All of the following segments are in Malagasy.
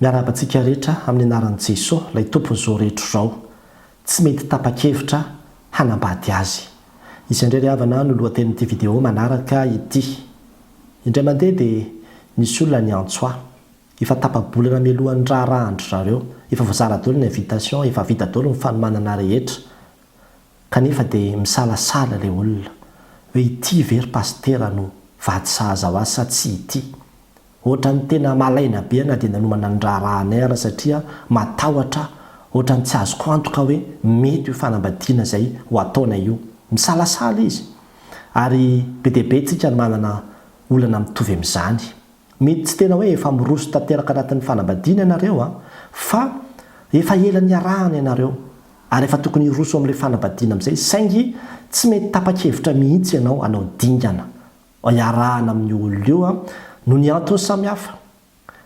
Miarabantsika rehetra amin'ny anaran'i Jesosy ilay tompon'izao rehetra izao tsy mety tapa-kevitra hanambady azy. Izay indray havana no lohatenin'ity vidéo manaraka ity. Indray mandeha dia nisy olona niantso ahy. Efa tapa-bolana mialohan'ny raharahandry zareo. Efa voazara daholo ny invitation, efa vita daholo ny fanomanana rehetra. Kanefa dia misalasala ilay olona. Hoe ity very pastera no vady sahaza ho azy sa tsy ity. Ohatrany tena malaina be na dia nanomana ny raharahany ara satria matahotra, ohatrany tsy azoko antoka hoe mety io fanambadiana izay ho ataona io. Misalasala izy. Ary be dia be isika no manana olana mitovy amin'izany. Mety tsy tena hoe efa miroso tanteraka anatin'ny fanambadiana ianareo fa efa ela niarahana ianareo. Ary efa tokony hiroso amin'ilay fanambadiana amin'izay saingy tsy mety tapa-kevitra mihitsy ianao hanao dingana. Iarahana amin'ny olona io no ny antony samihafa.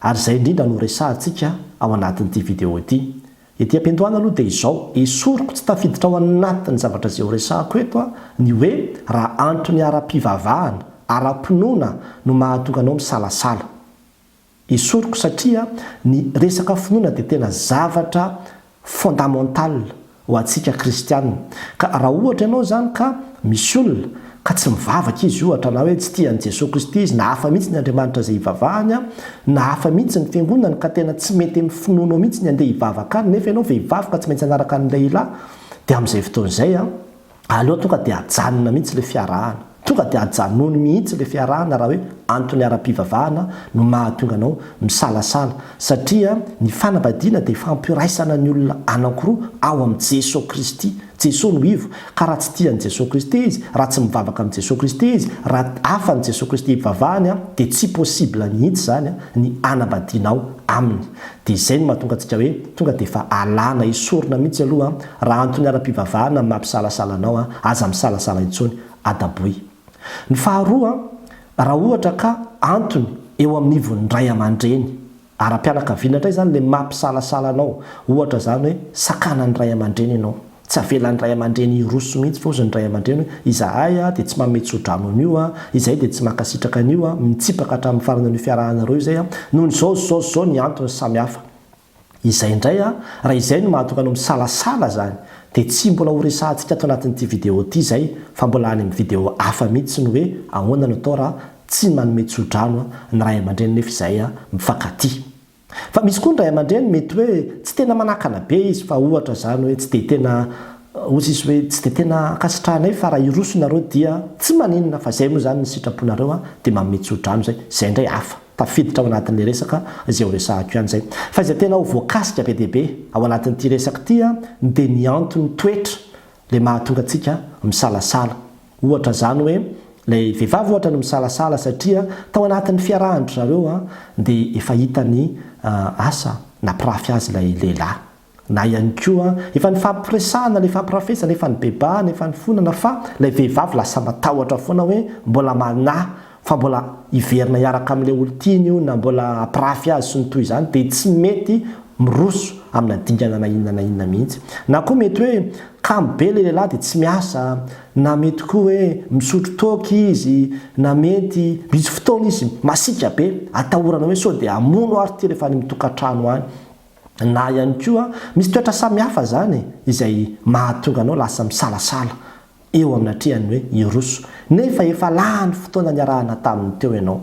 Ary izay indrindra no resahantsika ao anatin'ity vidéo ity. Ety am-piandohana aloha dia izao, esoriko tsy tafiditra ao anatin'ny zavatra izay ho resahako eto ny hoe raha antony ara-pivavahana, ara-pinoana no mahatonga anao misalasala. Esoriko satria ny resaka finoana dia tena zavatra fondamental ho antsika kristianina. Ka raha ohatra ianao zany ka misy olona ka tsy mivavaka izy ohatra na hoe tsy tian'i Jesosy Kristy izy, na hafa mihitsy ny Andriamanitra izay hivavahany, na hafa mihitsy ny fiangonana ka tena tsy mety amin'ny finoana mihitsy ny andeha hivavaka any, nefa ianao vehivavy ka tsy maintsy hanaraka ny lehilahy, dia amin'izay fotoan'izay aleo tonga dia hajanona mihitsy ilay fiarahana. Tonga dia hajanony mihitsy ilay fiarahana raha hoe antony ara-pivavahana no mahatonga anao misalasala. Satria ny fanambadiana dia fampiraisana ny olona anankiroa ao amin'ny Jesosy Kristy. Jesosy no ivo, ka raha tsy tian'i Jesosy Kristy izy, raha tsy mivavaka amin'ny Jesosy Kristy izy, raha hafan'i Jesosy Kristy hivavahany dia tsy possible mihitsy zany ny hanambadianao aminy. Dia izay no mahatonga antsika hoe tonga dia efa alana esorina mihitsy aloha raha antony ara-pivavahana mampisalasala anao, aza misalasala intsony adaboy. Ny faharoa, raha ohatra ka antony eo amin'ny ivon'ny ray aman-dreny, ara-pianakaviana indray zany ilay mampisalasala anao. Ohatra zany hoe sakanan'ny ray aman-dreny ianao. Tsy avelan'ny ray aman-dreny iroso mihitsy fosiny ray aman-dreny hoe izahay dia tsy manomety sodrano an'io, izay dia tsy mankasitraka an'io, mitsipaka hatramin'ny farany ny fiarahanareo izay noho izao ny antony samihafa. Izay indray raha izay no mahatonga anao misalasala zany, dia tsy mbola ho resahantsika ato anatin'ity vidéo ity izay, fa mbola any amin'ny vidéo hafa mihitsy no hoe ahoana no atao raha tsy manomety sodrano ny ray aman-dreny nefa izay mifankatia. Fa misy koa ny ray aman-dreny mety hoe tsy tena manakana be izy, fa ohatra zany hoe tsy dia tena ozy hoe tsy dia tena kasitrahanay fa raha iroso nareo dia tsy maninona, fa izay moa zany ny sitraponareo dia manomety sodrano zay. Izay indray hafa. Tafiditra ao anatin'ilay resaka izay ho resahako ihany zay. Fa izay tena ho voakasika be dia be ao anatin'ity resaka ity dia ny antony toetra ilay mahatonga antsika misalasala. Ohatra zany hoe ilay vehivavy ohatra no misalasala satria tao anatin'ny fiarahandry zareo dia efa hita ny asa nampirafy azy ilay lehilahy. Na ihany koa efa ny fampiresahana, ilay fampirafesana, efa ny bebahana, efa ny fonana, fa ilay vehivavy lasa matahotra foana hoe mbola manahy, fa mbola hiverina hiaraka amin'ilay olon-tiany io, na mbola hampirafy azy sy ny toy izany, dia tsy mety miroso amina dingana na inona mihitsy. Na koa mety hoe kamo be ilay lehilahy dia tsy miasa, na mety koa hoe misotro toky izy, na mety misy fotoana izy masika be, atahorana hoe sao dia hamono ary ty rehefa any mitokantrano any. Na ihany koa misy toetra samihafa zany izay mahatonga anao lasa misalasala eo amin'ny atrehany hoe iroso, nefa efa lany fotoana niarahana taminy teo ianao.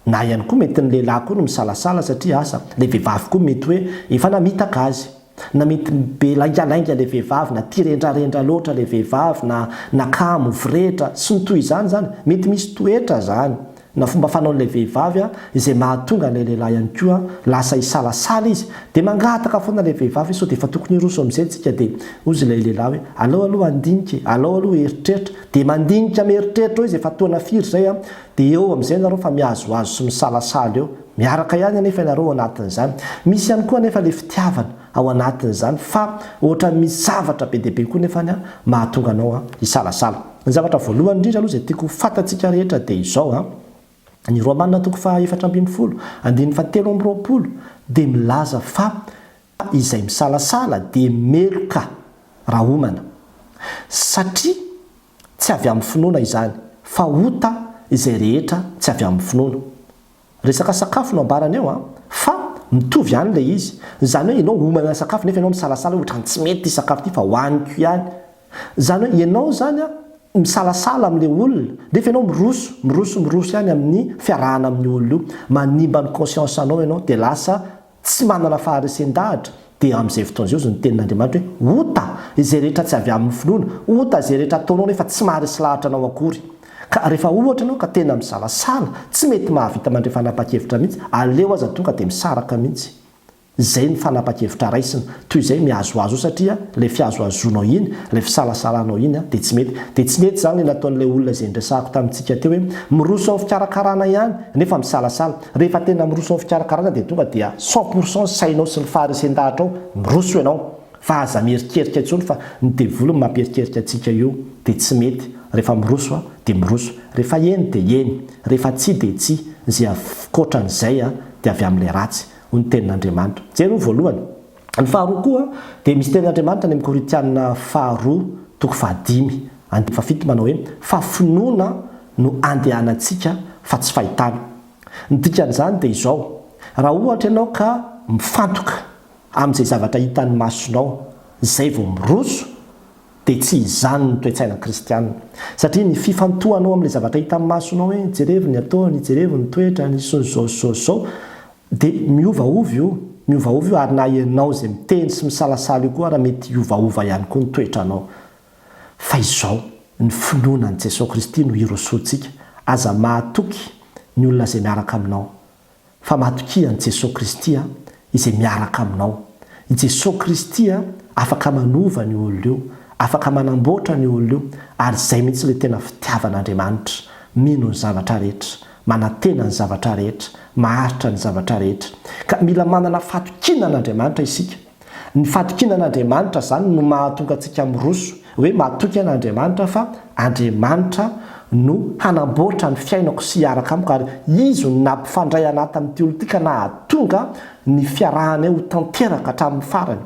Na ihany koa mety ny lehilahy koa no misalasala satria asa ilay vehivavy koa mety hoe efa namitaka azy, na mety be laingalainga ilay vehivavy, na tia rendrarendra loatra ilay vehivavy, na kamo vorehitra sy ny toy izany mety misy toetra zany na fomba fanaon'ilay vehivavy izay mahatonga ilay lehilahy ihany koa lasa hisalasala izy, dia mangataka foana ilay vehivavy sao dia efa tokony hiroso amin'izay tsika, dia ozy ilay lehilahy hoe aleo aloha andinika, aleo aloha heritreritra, dia mandinika miheritreritra izy efa toana firy zay dia eo amin'izay nareo fa mihazoazo sy misalasala eo, miaraka ihany anefa ianareo anatin'izany. Misy ihany koa anefa ilay fitiavana ao anatin'izany, fa ohatra misy zavatra be dia be koa nefa mahatonga anao hisalasala. Ny zavatra voalohany indrindra aloha izay tiako fantatsika rehetra dia izao ny Romanina 4:7 dia milaza fa izay misalasala dia meloka raha homana, satria tsy avy amin'ny finoana izany, fa ota izay rehetra tsy avy amin'ny finoana. Resaka sakafo no ambarany eo fa mitovy ihany le izy. Zany hoe ianao homana sakafo nefa ianao misalasala ohatrany tsy mety ty sakafo ty fa hoaniko ihany. Zany hoe ianao zany misalasala amin'le olona nefa ianao miroso ihany amin'ny fiarahana amin'ny olona io, manimba ny conscience anao ianao dia lasa tsy manana faharesendahatra. Dia amin'izay fotoana izay ny tenin'Andriamanitra hoe ota izay rehetra tsy avy amin'ny finoana, ota izay rehetra ataonao nefa tsy maharesy lahatra anao akory. Ka rehefa ohatra ianao ka tena misalasala tsy mety mahavita mandray fanapa-kevitra mihitsy, aleo aza tonga dia misaraka mihitsy. Zay ny fanapa-kevitra raisina toy izay mihazoazo satria le fihazoazonao iny, le fisalasalanao iny dia tsy mety. Dia tsy mety zany le nataon'ilay olona izay ndresahako tamintsika teo hoe miroso amin'ny fikarakarana ihany nefa misalasala. Rehefa tena miroso amin'ny fikarakarana dia tonga dia 100% sainao sy ny faharesendahatra ao miroso ianao. Fa aza mierikerika intsony fa ny devolo mampierikerika antsika io dia tsy mety. Rehefa miroso dia miroso, rehefa eny dia eny, rehefa tsia dia tsia, izay akoatran'izay dia avy amin'ilay ratsy. Ny tenin'Andriamanitra. Jery voalohany. Ny faharoa koa dia misy tenin'Andriamanitra ny amin'ny Korintiana 2:5 manao hoe fa finoana no andehanantsika fa tsy fahitana. Ny dikan'izany dia izao. Raha ohatra ianao ka mifantoka amin'izay zavatra hitan'ny masonao, izay vao miroso dia tsy izany ny toe-tsaina kristianina. Satria ny fifantohanao amin'ilay zavatra hitan'ny masonao hoe jerevy ny ataony, jerevy ny toetra, ny zao dia miovaova io ary na ianao izay miteny sy misalasala io koa raha mety iovaova ihany koa ny toetranao. Fa izao ny finoana an'i Jesosy Kristy no hirosontsika. Aza mahatoky ny olona izay miaraka aminao, fa mahatoky an'i Jesosy Kristy izay miaraka aminao. I Jesosy Kristy afaka manova ny olona io, afaka manamboatra ny olona io, ary izay mihitsy ilay tena fitiavan'Andriamanitra. Mino ny zavatra rehetra, manantena ny zavatra rehetra, maharitra ny zavatra rehetra. Ka mila manana fahatokinan'Andriamanitra isika. Ny fahatokinan'Andriamanitra zany no mahatonga antsika miroso, hoe mahatoky an'Andriamanitra fa Andriamanitra no hanamboatra ny fiainako sy hiaraka amiko, ary izy no nampifandray anaty amin'ity olo ity ka nahatonga ny fiarahana ho tanteraka hatramin'ny farany.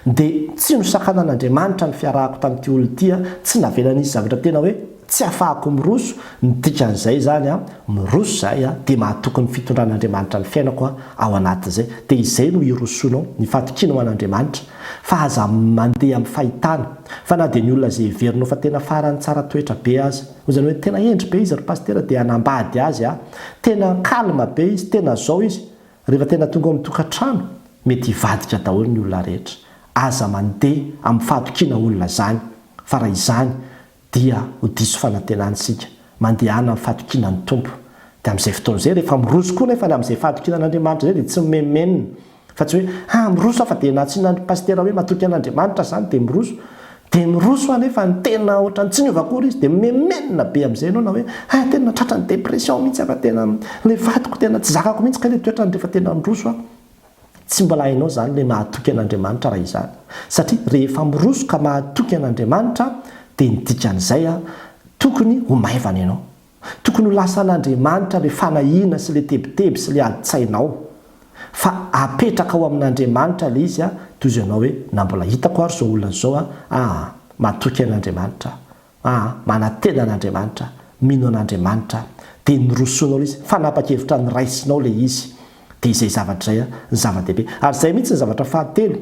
Dia tsy nosakanan'Andriamanitra ny fiarahako tamin'ity olo ity, tsy navelan'izy zavatra tena hoe tsy afahako miroso. Ny dikan'izay zany miroso zay dia mahatoky ny fitondran'Andriamanitra ny fiainako ao anatin'izay. Dia izay no hirosonao, ny fahatokinao an'Andriamanitra. Fa aza mandeha amin'ny fahitana, fa na dia ny olona izay heverinao fa tena farany tsara toetra be azy, ozany hoe tena endry be izy ry pastera, dia hanambady azy tena kalma be izy, tena zao izy, rehefa tena tonga amin'ny tokantrano mety hivadika daholo ny olona rehetra. Aza mandeha amin'ny fahatokina olona zany, fa raha izany dia ho diso fanantenantsika, mandehana amin'ny fahatokinan'ny tompo. Dia amin'izay fotoana izay rehefa miroso koa nefa amin'izay fahatokinan'Andriamanitra izay dia tsy mimenina, fa tsy hoe miroso fa dia natsinandry pastera hoe mahatoky an'Andriamanitra zany dia miroso anefa ny tena ohatrany tsy niova akory izy dia mimenina be amin'izay ianao, na hoe tena tratra ny depression mihitsy fa tena le vatiko tena tsy zakako mihitsy ka le toetrany rehefa tena miroso tsy mbola hainao zany le mahatoky an'Andriamanitra raha izany. Satria rehefa miroso ka mahatoky an'Andriamanitra dia ny dikan'izay tokony ho maivana ianao, tokony ho lasa an'Andriamanitra le fanahina sy le tebiteby sy le adi-tsainao, fa apetraka ao amin'Andriamanitra le izy toy izay ianao hoe na mbola hitako ary zao olona zao mahatoky an'Andriamanitra, manantena an'Andriamanitra, mino an'Andriamanitra, dia nirosonao izy, fanapa-kevitra ny raisinao le izy. Dia izay zavatra izay ny zava-dehibe. Ary izay mihitsy ny zavatra fahatelo,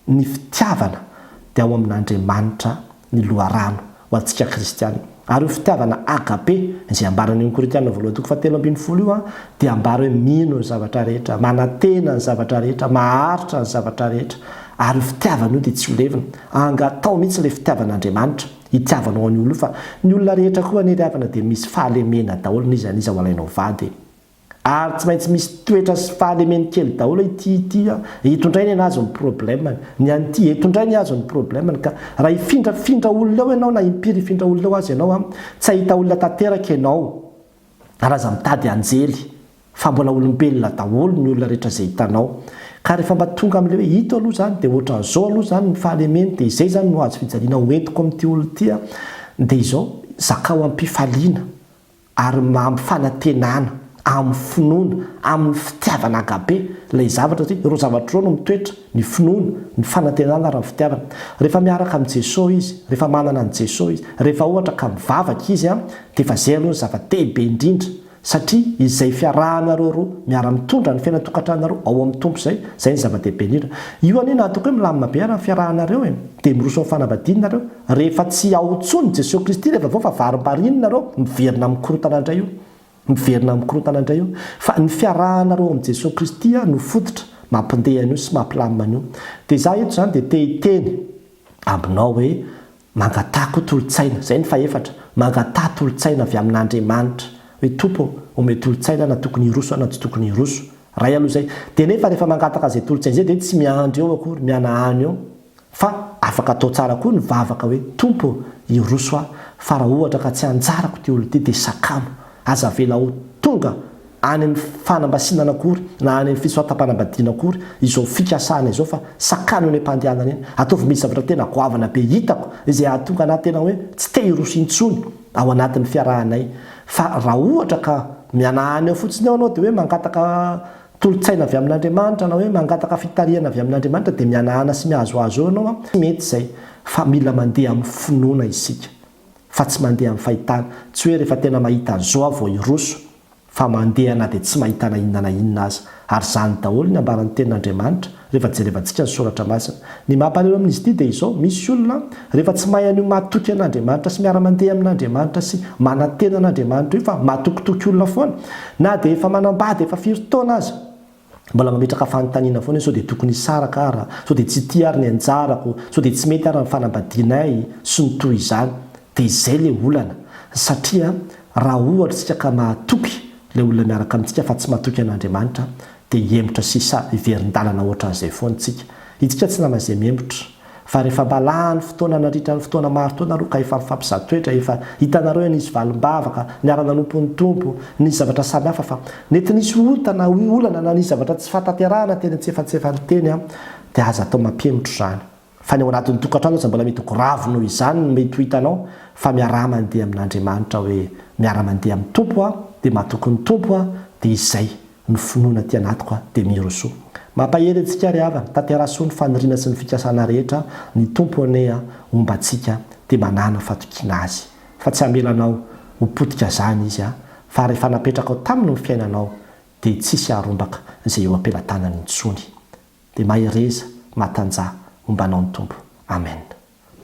ny fitiavana dia ao amin'Andriamanitra ny loharano ho antsika kristianina. Ary io fitiavana agape izay ambarany amin'ny Korintiana 2:7 io dia ambara hoe mino ny zavatra rehetra, manantena ny zavatra rehetra, maharitra ny zavatra rehetra. Ary io fitiavana io dia tsy olevina, angatao mihitsy ilay fitiavan'Andriamanitra hitiavanao any olona io, fa ny olona rehetra koa niriavana dia misy fahalemena daholo n'iza ho alainao vady. Ary tsy maintsy misy toetra sy fahalemeny kely daholo ity hitondrainy anazy ny problemany, ny an'ity hitondrainy azy ny problemany. Ka raha hifindrafindra olona eo ianao na impiry hifindra olona eo azy ianao tsy ahita olona tanteraka ianao, raha aza mitady anjely, fa mbola olombelona daholo ny olona rehetra izay hitanao. Ka rehefa mba tonga amin'ilay hoe hito aloha zany dia ohatran'izao aloha zany ny fahalemeny, dia izay zany no azo fijaliana hoentiko amin'ity olo ity dia izao zakao am-pifaliana ary amin'ny fanantenana, amin'ny finoana, amin'ny fitiavana agape ilay zavatra. Satria ireo zavatra ireo no mitoetra, ny finoana, ny fanantenana ary ny fitiavana. Rehefa miaraka amin'ny Jesosy izy, rehefa manana an' Jesosy izy, rehefa ohatra ka mivavaka izy dia efa izay aloha ny zava-dehibe indrindra satria izay fiarahanareo roa miara-mitondra ny fiainatokantranareo ao amin'ny tompo zay ny zava-dehibe indrindra. Io anie natoko hoe milamina be ara ny fiarahanareo dia miroso amin'ny fanambadianareo rehefa tsy aotsony Jesosy Kristy rehefa vao fa varim-barinareo miverina amin'ny korotana indray io. Miverina amin'ny korotana indray io. Fa ny fiarahanareo amin'ny Jesosy Kristy no fototra mampindehana io sy mampilamina io. Dia za eto zany dia te-hiteny aminao hoe mangatahako tolotsaina, zay ny fahefatra, mangatah tolotsaina avy amin'Andriamanitra hoe tompo omey tolotsaina na tokony hiroso na tsy tokony hiroso. Ray aloha zay. Dia nefa rehefa mangataka zay tolotsaina zay dia tsy miandry eo akory, mianahany eo. Fa afaka atao tsara koa ny vavaka hoe tompo hiroso aho, fa raha ohatra ka tsy anjarako ty olo ty dia sakamo. Aza vela ho tonga any amin'ny fanambasinana akory na any amin'ny fisoatam-panambadiana akory izao fikasana izao fa sakano ny ampandehanana eny. Ataovy misy zavatra tena goavana be hitako izay ahatonga anahy tena hoe tsy te hiroso intsony ao anatin'ny fiarahanay. Fa raha ohatra ka mianahany eo fotsiny eo anao dia hoe mangataka tolotsaina avy amin'Andriamanitra na hoe mangataka fitariana avy amin'Andriamanitra dia mianahana sy mihazoazo eo anao mety zay. Fa mila mandeha amin'ny finoana isika fa tsy mandeha amin'ny fahitana. Tsy hoe rehefa tena mahita an'izao aho vao hiroso fa mandeha na dia tsy mahita na inona na inona aza. Ary zany daholo ny ambaran'ny tenin'Andriamanitra rehefa jerevantsika ny soratra masina. Ny mampalahelo amin'izy ity dia izao, misy olona rehefa tsy mahay an'io mahatoky an'Andriamanitra sy miara-mandeha amin'Andriamanitra sy manantena an'Andriamanitra io fa mahatokitoky olona foana na dia efa manambady efa firy taona aza mbola mametraka fanontaniana foana sao dia tokony hisaraka ara, sao dia tsy tia ary ny anjarako, sao dia tsy mety ara ny fanambadianay sy ny toy izany. Dia izay ilay olana satria raha ohatra tsika ka mahatoky ilay olona miaraka amintsika fa tsy mahatoky an'Andriamanitra dia hiemotra sisa hiverin-dalana ohatran'izay foana tsika. Itsika tsy namana izay miemotra fa rehefa balahany fotoana naritra ny fotoana maro toana roa ka efa mifampizatoetra efa hitanareo nisy valim-bavaka niara-nanompo ny tompo nisy zavatra samihafa fa nety nisy otana olana na nisy zavatra tsy fantaterahana teny antsefatsefany teny dia aza atao mampiemotro zany. Fa ny ao anatin'ny tokantrano tsy mbola mety grave noho izany no mety ho hitanao fa miara-mandeha amin'Andriamanitra hoe miara-mandeha amin'ny tompo dia mahatoky ny tompo dia izay ny finoana ty anatiko dia miroso. Mampahery antsika ry havana tanterasoa ny faniriana sy ny fikasana rehetra ny tompo ane omba antsika dia manana fatokiana azy fa tsy hamelanao ho potika zany izy fa rehefa napetraka ao taminy ny fiainanao dia tsisy harombaka izay eo ampelantanany intsony. Dia mahereza matanja ombanao ny tompo. Amen.